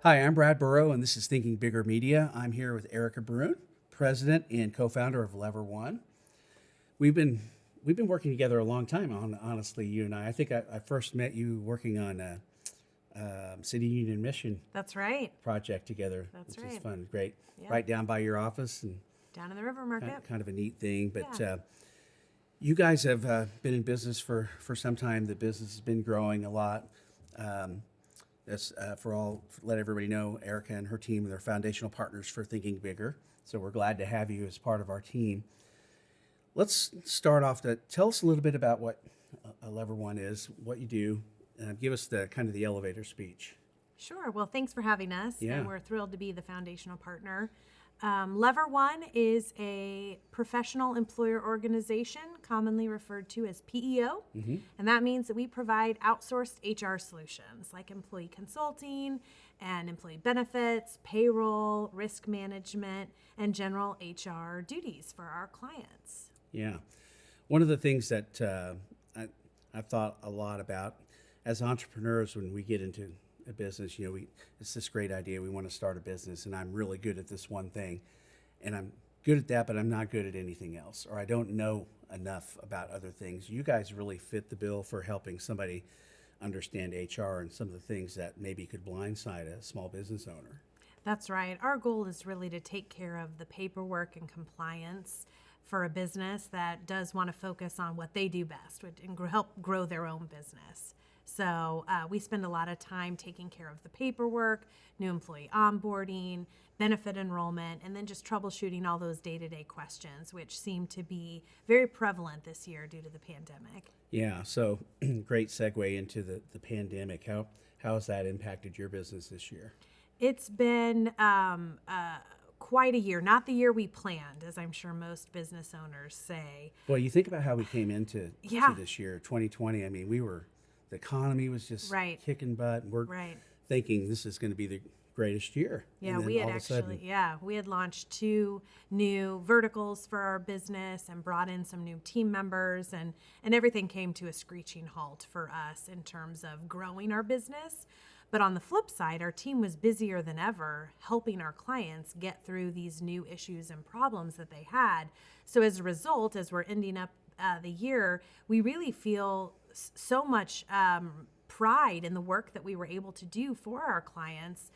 Hi, I'm Brad Burrow, and this is Thinking Bigger Media. I'm here with Erica Brune, president and co-founder of Lever One. We've been we've been working together a long time. Honestly, you and I. I think I first met you working on a City Union Mission That's right. project together, That's which is right. fun, great. Yeah. Right down by your office, and Down in the River Market. kind of a neat thing. But Yeah. you guys have been in business for some time. The business has been growing a lot. Um, That's let everybody know, Erica and her team, they're foundational partners for Thinking Bigger. So we're glad to have you as part of our team. Let's start off tell us a little bit about what a Lever One is, what you do. Give us the kind of the elevator speech. Sure. Well, thanks for having us. Yeah. And we're thrilled to be the foundational partner. Lever One is a professional employer organization, commonly referred to as PEO. And that means that we provide outsourced HR solutions like employee consulting and employee benefits, payroll, risk management, and general HR duties for our clients. Yeah. One of the things that I've thought a lot about as entrepreneurs when we get into a business, it's this great idea. We want to start a business, and I'm really good at this one thing, and I'm good at that, but I'm not good at anything else, or I don't know enough about other things. You guys really fit the bill for helping somebody understand HR and some of the things that maybe could blindside a small business owner. That's right. Our goal is really to take care of the paperwork and compliance for a business that does want to focus on what they do best and help grow their own business. So we spend a lot of time taking care of the paperwork, new employee onboarding, benefit enrollment, and then just troubleshooting all those day-to-day questions, which seem to be very prevalent this year due to the pandemic. Yeah, so great segue into the pandemic. How has that impacted your business this year? It's been quite a year, not the year we planned, as I'm sure most business owners say. Well, you think about how we came into Yeah. to this year, 2020. I mean, the economy was just Right. kicking butt, and we're Right. thinking this is going to be the greatest year. Yeah, And then we had all of a sudden, we had launched 2 new verticals for our business and brought in some new team members, and everything came to a screeching halt for us in terms of growing our business. But on the flip side, our team was busier than ever helping our clients get through these new issues and problems that they had. So as a result, as we're ending up the year, we really feel so much pride in the work that we were able to do for our clients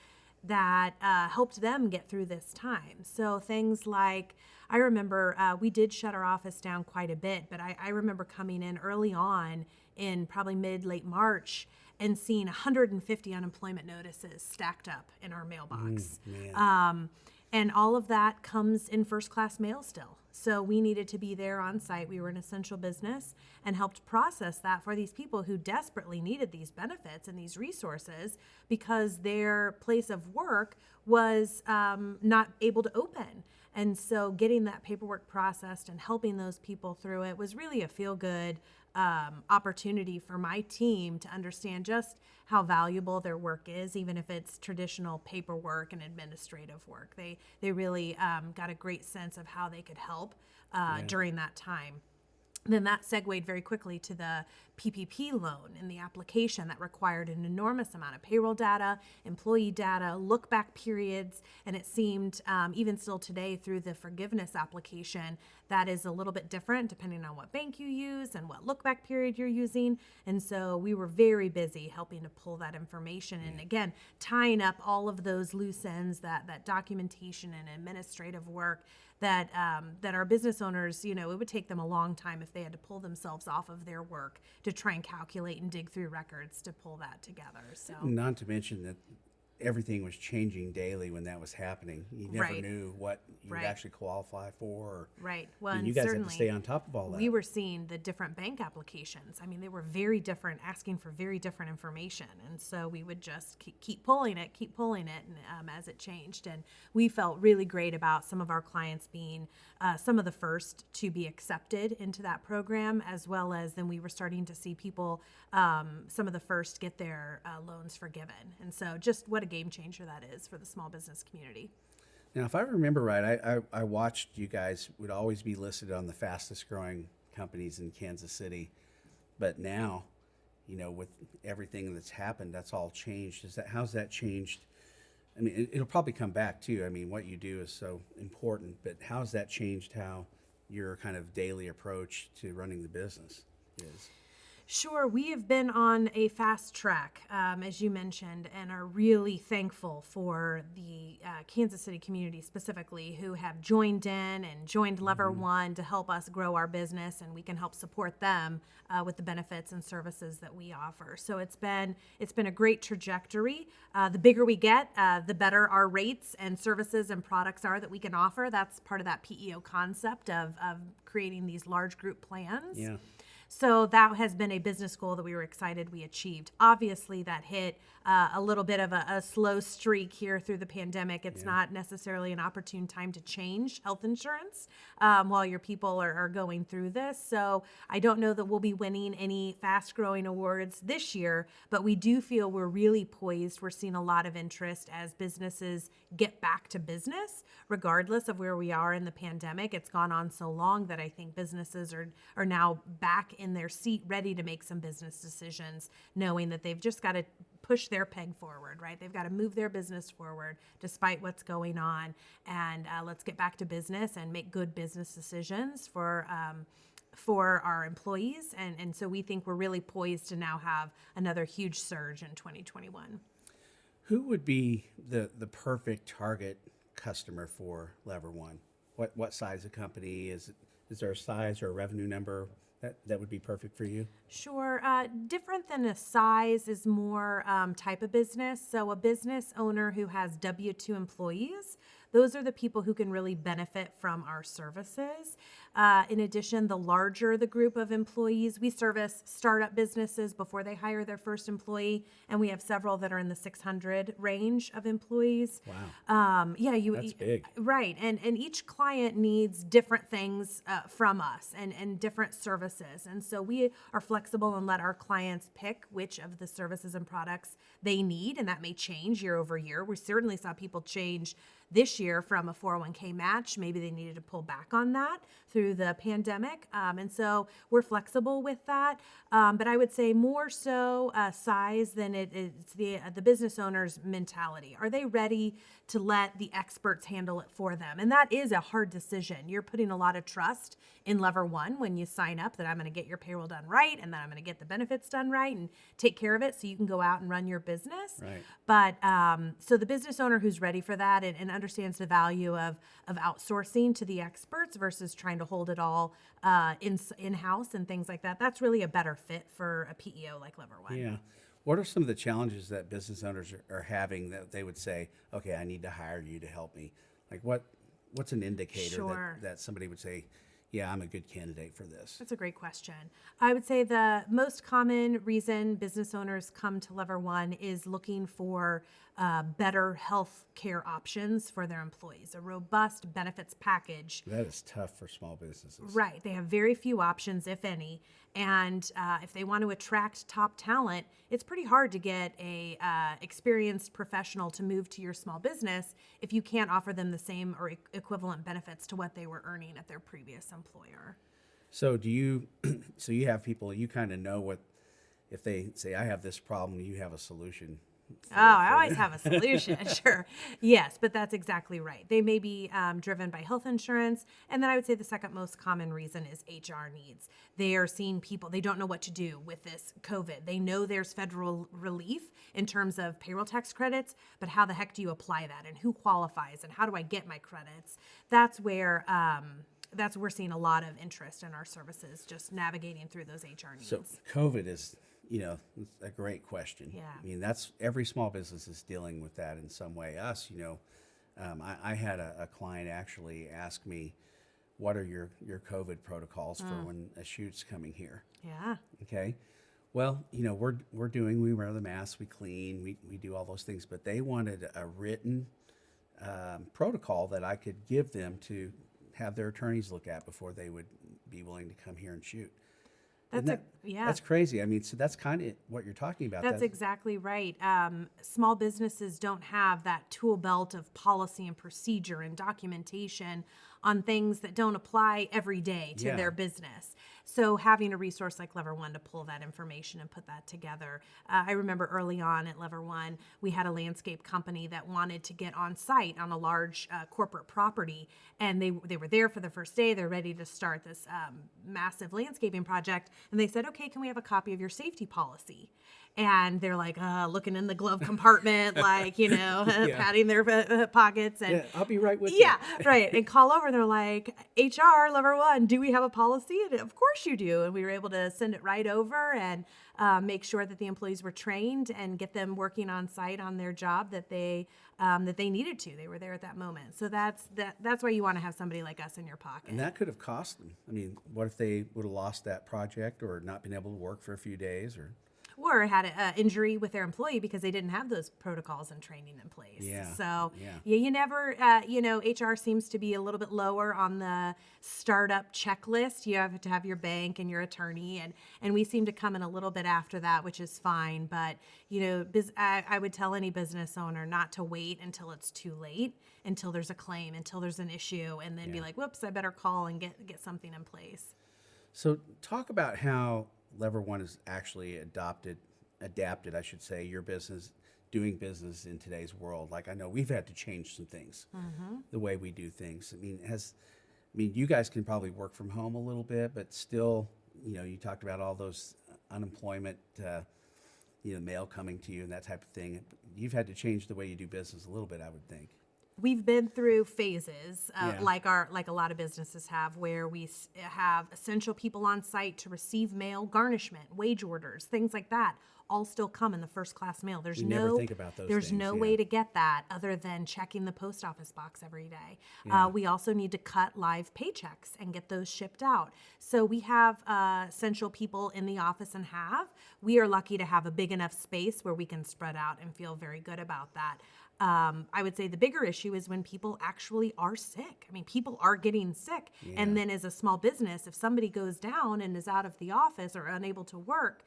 that helped them get through this time. So things like, I remember we did shut our office down quite a bit, but I remember coming in early on in probably late March and seeing 150 unemployment notices stacked up in our mailbox. man. And all of that comes in first class mail still. So we needed to be there on site. We were an essential business and helped process that for these people who desperately needed these benefits and these resources because their place of work was not able to open. And so getting that paperwork processed and helping those people through it was really a feel-good opportunity for my team to understand just how valuable their work is, even if it's traditional paperwork and administrative work. They really got a great sense of how they could help during that time. Then that segued very quickly to the PPP loan and the application that required an enormous amount of payroll data, employee data, look back periods, and it seemed even still today through the forgiveness application that is a little bit different depending on what bank you use and what look back period you're using. And so we were very busy helping to pull that information and again tying up all of those loose ends, that documentation and administrative work that our business owners, it would take them a long time if they had to pull themselves off of their work to try and calculate and dig through records to pull that together. So Not to mention that everything was changing daily when that was happening. You never Right. knew what you would Right. actually qualify for. right. Well, And and you guys had to certainly stay on top of all that. we were seeing the different bank applications. I mean, they were very different, asking for very different information. And so we would just keep pulling it, and, as it changed. And we felt really great about some of our clients being some of the first to be accepted into that program, as well as then we were starting to see people, some of the first get their loans forgiven. And so just what a game changer that is for the small business community. Now, if I remember right, I watched you guys would always be listed on the fastest growing companies in Kansas City. But now, with everything that's happened, that's all changed. How's that changed I mean, it'll probably come back too. I mean, what you do is so important, but how's that changed how your kind of daily approach to running the business is? Sure, we have been on a fast track, as you mentioned, and are really thankful for the Kansas City community specifically who have joined in and joined Lever One to help us grow our business, and we can help support them with the benefits and services that we offer. So it's been a great trajectory. The bigger we get, the better our rates and services and products are that we can offer. That's part of that PEO concept of creating these large group plans. Yeah. So that has been a business goal that we were excited we achieved. Obviously, that hit a little bit of a slow streak here through the pandemic. It's not necessarily an opportune time to change health insurance while your people are going through this. So I don't know that we'll be winning any fast-growing awards this year, but we do feel we're really poised. We're seeing a lot of interest as businesses get back to business, regardless of where we are in the pandemic. It's gone on so long that I think businesses are now back in their seat, ready to make some business decisions, knowing that they've just got to push their peg forward, right? They've got to move their business forward despite what's going on. And let's get back to business and make good business decisions for our employees. And so we think we're really poised to now have another huge surge in 2021. Who would be the perfect target customer for Lever One? What size of company is it? Is there a size or a revenue number that would be perfect for you? Sure. Different than a size is more type of business. So a business owner who has W-2 employees, those are the people who can really benefit from our services. In addition, the larger the group of employees, we service startup businesses before they hire their first employee, and we have several that are in the 600 range of employees. Wow. That's big. Right. And each client needs different things from us and different services. And so we are flexible and let our clients pick which of the services and products they need, and that may change year over year. We certainly saw people change this year from a 401k match. Maybe they needed to pull back on that through the pandemic. And so we're flexible with that. But I would say more so size than it's the business owner's mentality. Are they ready to let the experts handle it for them? And that is a hard decision. You're putting a lot of trust in Lever One when you sign up that I'm going to get your payroll done right, and then I'm going to get the benefits done right and take care of it so you can go out and run your business. Right. But so the business owner who's ready for that and understands the value of outsourcing to the experts versus trying to hold it all in-house and things like that, that's really a better fit for a PEO like Lever One. Yeah. What are some of the challenges that business owners are having that they would say, okay, I need to hire you to help me? Like what's an indicator Sure. that somebody would say, yeah, I'm a good candidate for this? That's a great question. I would say the most common reason business owners come to Lever One is looking for better health care options for their employees, a robust benefits package. That is tough for small businesses. Right. They have very few options, if any. And if they want to attract top talent, it's pretty hard to get a experienced professional to move to your small business if you can't offer them the same or equivalent benefits to what they were earning at their previous employer. So do you, so you have people, you kind of know what, if they say, I have this problem, you have a solution. I always have a solution. Sure. Yes, but that's exactly right. They may be driven by health insurance. And then I would say the second most common reason is HR needs. They are seeing people, they don't know what to do with this COVID. They know there's federal relief in terms of payroll tax credits, but how the heck do you apply that? And who qualifies? And how do I get my credits? That's where we're seeing a lot of interest in our services, just navigating through those HR needs. So COVID is, it's a great question. Yeah. I mean, that's every small business is dealing with that in some way. Us, I had a client actually ask me, what are your COVID protocols for when a shoot's coming here? Yeah. Okay. Well, we wear the masks, we clean, we do all those things, but they wanted a written protocol that I could give them to have their attorneys look at before they would be willing to come here and shoot. That's crazy. I mean, so that's kind of what you're talking about. That's exactly right. Small businesses don't have that tool belt of policy and procedure and documentation on things that don't apply every day to their business. So having a resource like Lever One to pull that information and put that together. I remember early on at Lever One, we had a landscape company that wanted to get on site on a large corporate property, and they were there for the first day. They're ready to start this massive landscaping project, and they said, "Okay, can we have a copy of your safety policy?" And they're like looking in the glove compartment, like, patting their pockets. And Yeah, I'll be right with you. yeah, right. And call over. They're like, HR, Lever One, do we have a policy? And of course you do. And we were able to send it right over and make sure that the employees were trained and get them working on site on their job that they needed to. They were there at that moment. So that's why you want to have somebody like us in your pocket. And that could have cost them. I mean, what if they would have lost that project or not been able to work for a few days or had an injury with their employee because they didn't have those protocols and training in place. Yeah. So Yeah. you never, HR seems to be a little bit lower on the startup checklist. You have to have your bank and your attorney, and we seem to come in a little bit after that, which is fine. But, I would tell any business owner not to wait until it's too late, until there's a claim, until there's an issue, and then be like, whoops, I better call and get something in place. So talk about how Lever One has actually adapted, I should say, your business, doing business in today's world. Like I know we've had to change some things, the way we do things. I mean, you guys can probably work from home a little bit, but still, you talked about all those unemployment, mail coming to you and that type of thing. You've had to change the way you do business a little bit, I would think. We've been through phases, Yeah. like a lot of businesses have, where we have essential people on site to receive mail, garnishment, wage orders, things like that. All still come in the first class mail. There's You no never think about those There's things, no yeah. way to get that other than checking the post office box every day. Yeah. We also need to cut live paychecks and get those shipped out. So we have essential people in the office we are lucky to have a big enough space where we can spread out and feel very good about that. I would say the bigger issue is when people actually are sick. I mean, people are getting sick. Yeah. And then as a small business, if somebody goes down and is out of the office or unable to work,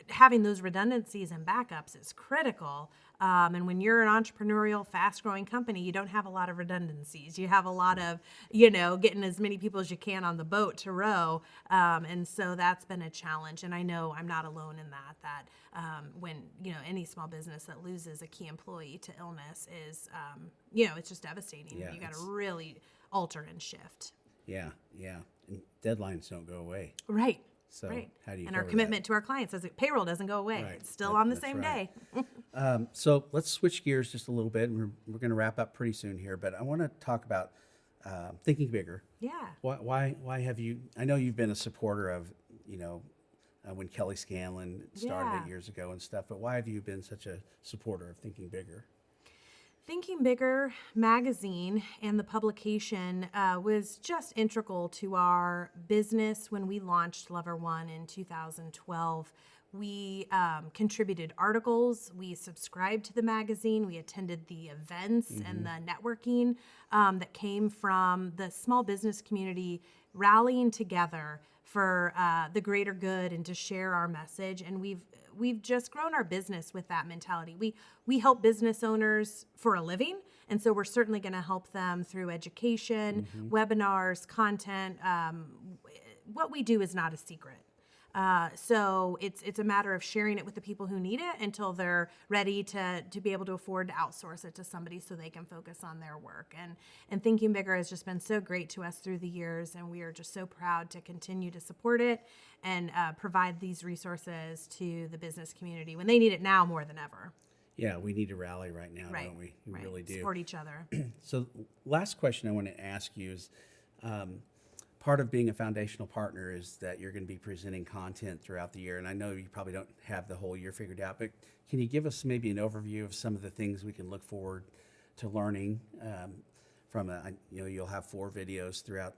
having those redundancies and backups is critical. And when you're an entrepreneurial, fast-growing company, you don't have a lot of redundancies. You have a lot of, getting as many people as you can on the boat to row. And so that's been a challenge. And I know I'm not alone in that when, any small business that loses a key employee to illness is, it's just devastating. Yeah, You got to really alter and shift. Yeah, yeah. And deadlines don't go away. Right. So right. how do you And our cover commitment to our clients is that payroll doesn't go away. Right. It's still That- on the that's same right. day. So let's switch gears just a little bit. We're going to wrap up pretty soon here, but I want to talk about thinking bigger. Yeah. Why have you? I know you've been a supporter of when Kelly Scanlon started Yeah. it years ago and stuff, but why have you been such a supporter of thinking bigger? Thinking Bigger magazine and the publication was just integral to our business when we launched Lever One in 2012. We contributed articles, we subscribed to the magazine, we attended the events and the networking that came from the small business community rallying together for the greater good and to share our message. And we've just grown our business with that mentality. We help business owners for a living, and so we're certainly going to help them through education, webinars, content. What we do is not a secret. So it's a matter of sharing it with the people who need it until they're ready to be able to afford to outsource it to somebody so they can focus on their work. And Thinking Bigger has just been so great to us through the years, and we are just so proud to continue to support it and provide these resources to the business community when they need it now more than ever. Yeah, we need to rally right now, Right. don't we? We right. really do. Support each other. So last question I want to ask you is, part of being a foundational partner is that you're going to be presenting content throughout the year. And I know you probably don't have the whole year figured out, but can you give us maybe an overview of some of the things we can look forward to learning from you'll have 4 videos throughout,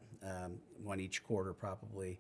one each quarter probably,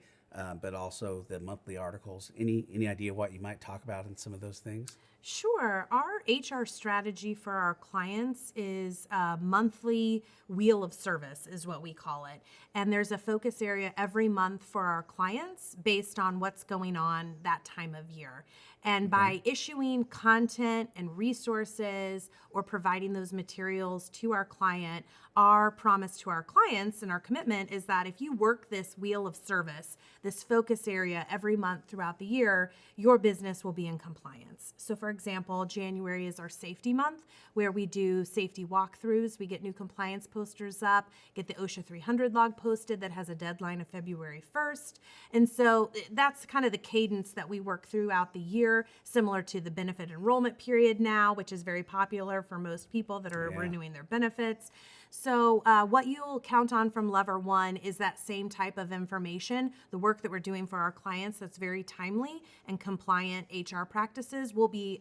but also the monthly articles. Any idea what you might talk about in some of those things? Sure. Our HR strategy for our clients is a monthly wheel of service is what we call it. And there's a focus area every month for our clients based on what's going on that time of year. And by issuing content and resources or providing those materials to our client, our promise to our clients and our commitment is that if you work this wheel of service, this focus area every month throughout the year, your business will be in compliance. So for example, January is our safety month where we do safety walkthroughs. We get new compliance posters up, get the OSHA 300 log posted that has a deadline of February 1st. And so that's kind of the cadence that we work throughout the year, similar to the benefit enrollment period now, which is very popular for most people that are renewing their benefits. So what you'll count on from Lever One is that same type of information. The work that we're doing for our clients that's very timely and compliant HR practices, we'll be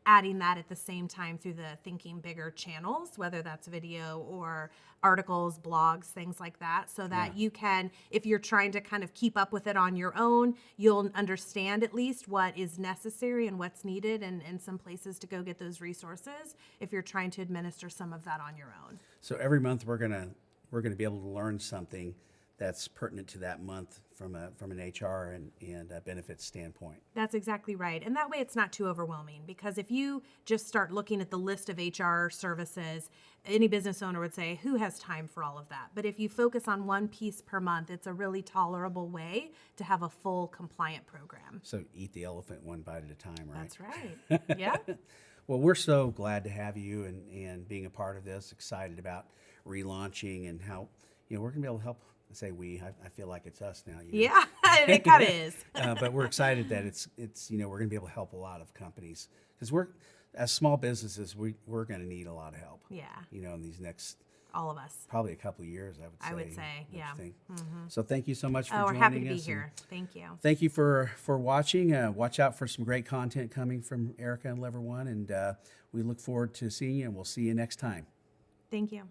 adding that at the same time through the Thinking Bigger channels, whether that's video or articles, blogs, things like that, so that you can, if you're trying to kind of keep up with it on your own, you'll understand at least what is necessary and what's needed and some places to go get those resources if you're trying to administer some of that on your own. So every month we're gonna be able to learn something that's pertinent to that month from an HR and a benefits standpoint. That's exactly right. And that way it's not too overwhelming, because if you just start looking at the list of HR services, any business owner would say, who has time for all of that? But if you focus on one piece per month, it's a really tolerable way to have a full compliant program. So eat the elephant one bite at a time, right? That's right. Yeah. Well, we're so glad to have you and being a part of this, excited about relaunching and how, we're going to be able to help. I say we, I feel like it's us now. Yeah, it kind of is. But we're excited that it's we're going to be able to help a lot of companies, because as small businesses, we're going to need a lot of help. Yeah. In these next, all of us. probably a couple of years, I would say. Yeah. So thank you so much for joining us. We're happy to be here. Thank you. Thank you for watching. Watch out for some great content coming from Erica and Lever One, and we look forward to seeing you, and we'll see you next time. Thank you.